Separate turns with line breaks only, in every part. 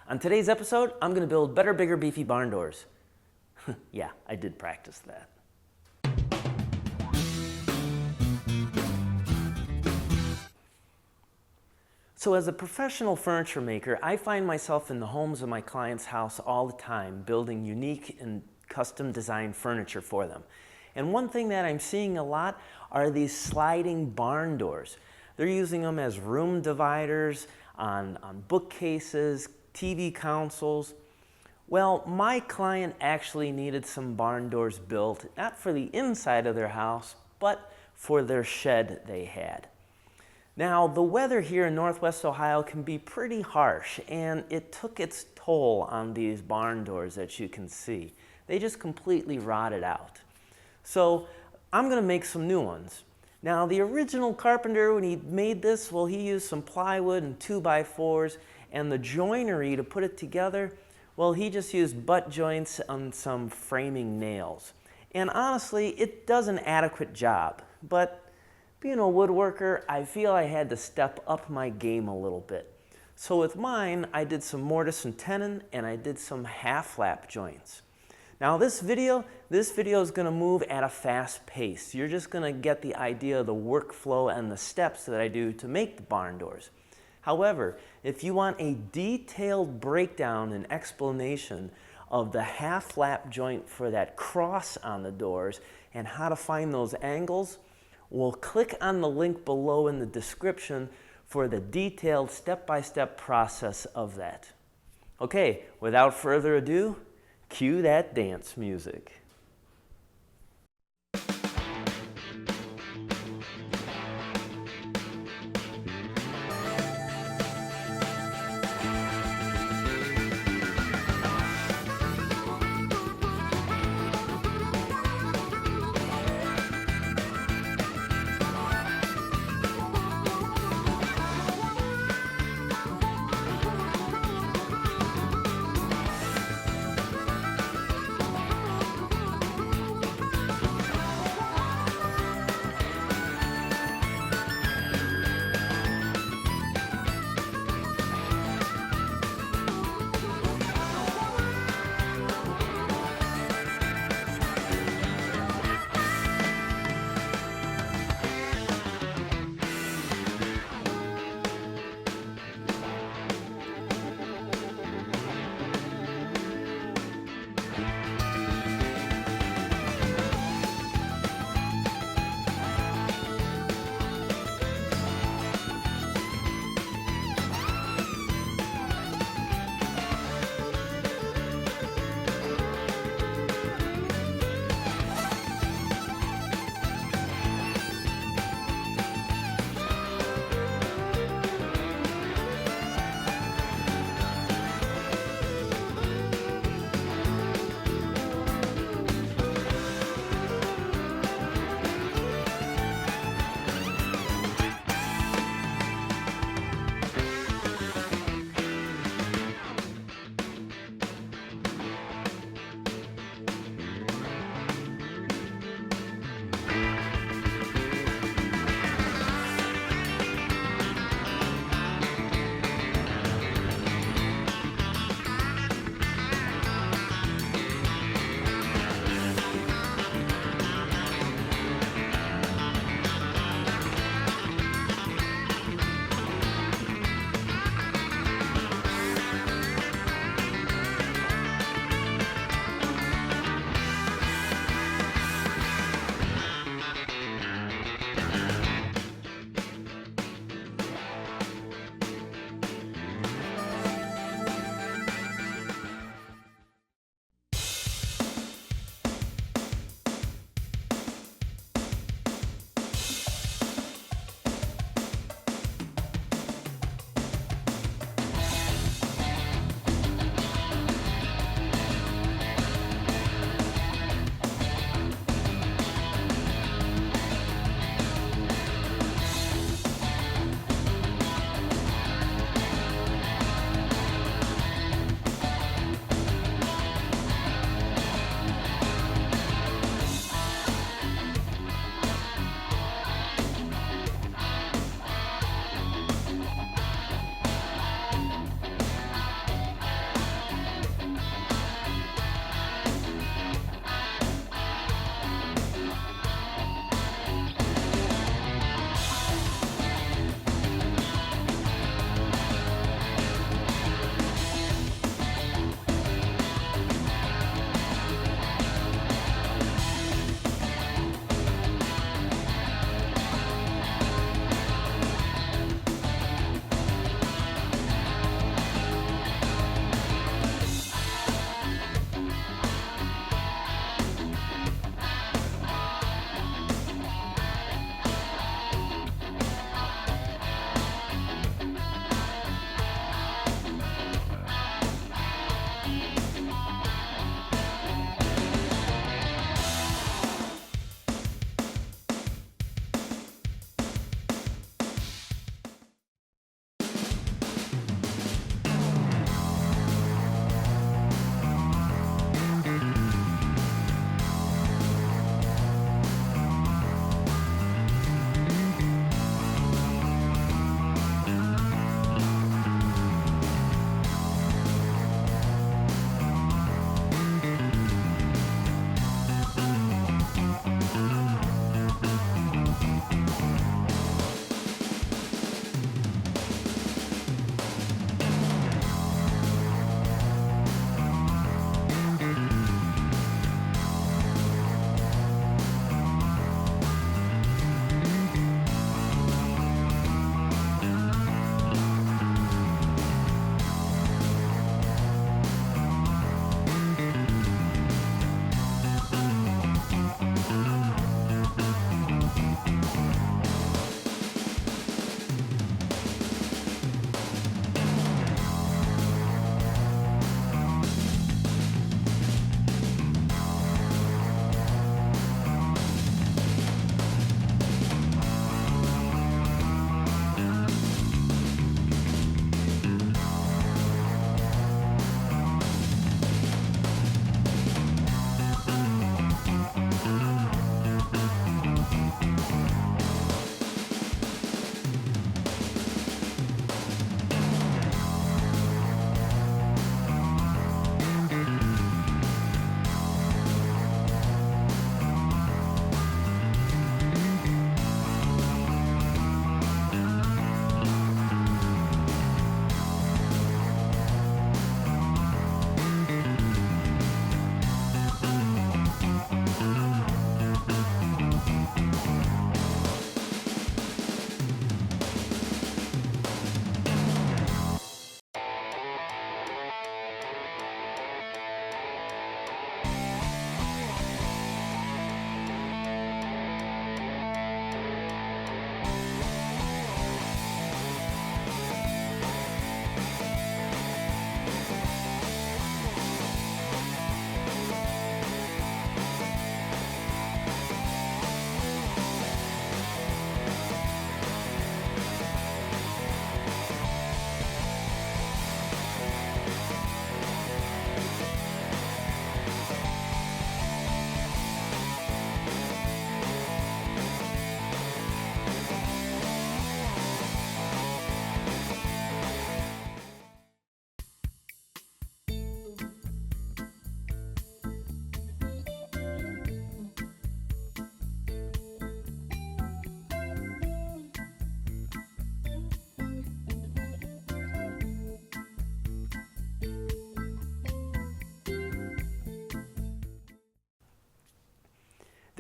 On today's episode, I'm going to build better, bigger, beefy barn doors. Yeah, I did practice that. So as a professional furniture maker, I find myself in the homes of my clients' house all the time, building unique and custom designed furniture for them. And one thing that I'm seeing a lot are these sliding barn doors. They're using them as room dividers on bookcases, TV consoles. Well, my client actually needed some barn doors built, not for the inside of their house, but for their shed they had. Now, the weather here in Northwest Ohio can be pretty harsh, and it took its toll on these barn doors that you can see. They just completely rotted out. So I'm going to make some new ones. Now, the original carpenter, when he made this, well, he used some plywood and 2x4s, and the joinery to put it together, well, he just used butt joints and some framing nails. And honestly, it does an adequate job, but being a woodworker, I feel I had to step up my game a little bit. So with mine, I did some mortise and tenon, and I did some half-lap joints. Now this video is going to move at a fast pace. You're just going to get the idea of the workflow and the steps that I do to make the barn doors. However, if you want a detailed breakdown and explanation of the half-lap joint for that cross on the doors and how to find those angles, well, click on the link below in the description for the detailed step-by-step process of that. Okay, without further ado, cue that dance music.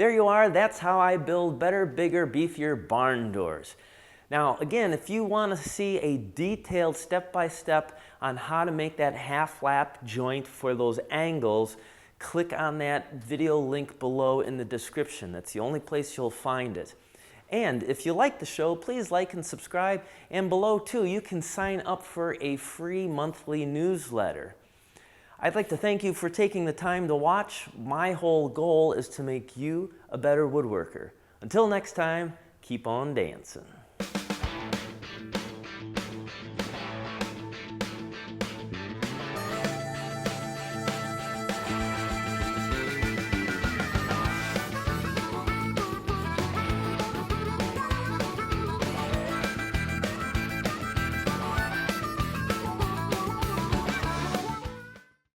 There you are, that's how I build better, bigger, beefier barn doors. Now again, if you want to see a detailed step-by-step on how to make that half lap joint for those angles, click on that video link below in the description. That's the only place you'll find it. And if you like the show, please like and subscribe. And below too, you can sign up for a free monthly newsletter. I'd like to thank you for taking the time to watch. My whole goal is to make you a better woodworker. Until next time, keep on dancing.